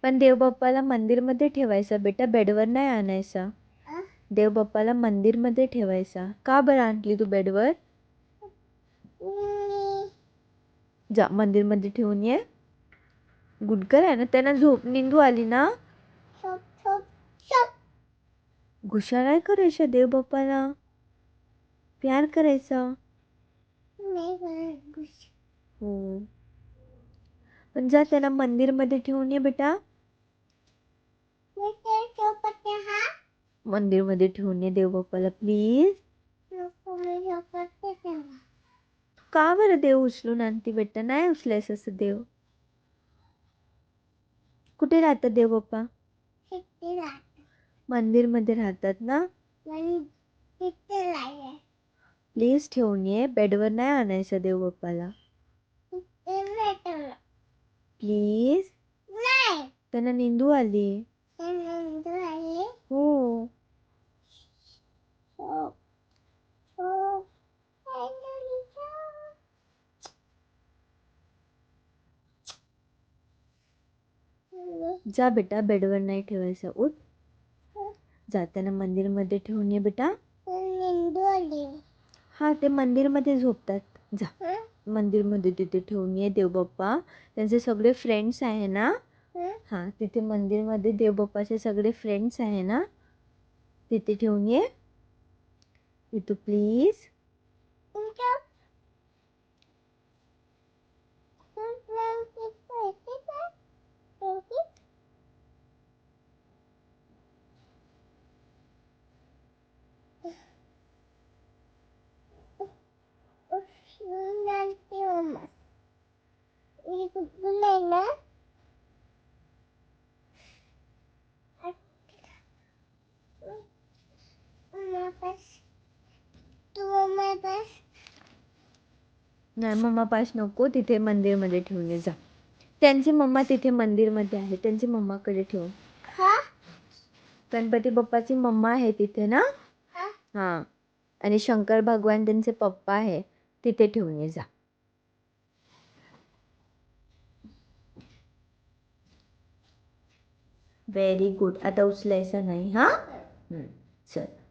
पण देवबाप्पाला मंदिरमध्ये ठेवायचा बेटा, बेडवर नाही आणायचा. देवबाप्पाला मंदिरमध्ये ठेवायचा. का बरं आणली तू बेडवर? जा मंदिरमध्ये ठेवून ये. गुडकर आहे ना, त्यांना झोप निंदू आली ना. घुशा नाही करायचा देवबाप्पाला, प्यार करायचा. हो, पण जा त्याला मंदिरमध्ये ठेवून ये बेटा. मंदिरमध्ये ठेवून ये देवबाप्पाला प्लीज. का बरं देव उचलून आणते बेटा? नाही उचलायचं असं देव. कुठे राहतात देवबाप्पा? मंदिरमध्ये राहतात ना. प्लीज ठेवून ये, बेडवर नाही आणायचं देवबाप्पाला प्लीज. त्यांना निंदू आली. हो. जा बेटा, बेडवर नाही ठेवायचं, उठ. जाताना मंदिरमध्ये ठेवून ये बेटा. हा, ते मंदिरमध्ये झोपतात. जा मंदिरमध्ये तिथे ठेवून ये देवबाप्पा. त्यांचे सगळे फ्रेंड्स आहे ना. हा, तिथे मंदिरमध्ये देवबाप्पाचे सगळे फ्रेंड्स आहे ना, तिथे ठेवून ये. इथं प्लीज. नाही, मम्मा पास नको, तिथे मंदिरमध्ये ठेवून ये. जा, त्यांची मम्मा तिथे मंदिरमध्ये आहे, त्यांची मम्माकडे ठेवून. गणपती बाप्पाची मम्मा आहे तिथे ना. हा, आणि शंकर भगवान त्यांचे पप्पा आहे, तिथे ठेवून ये. जा. Very good. आता उचलायचं नाही. हा, चल.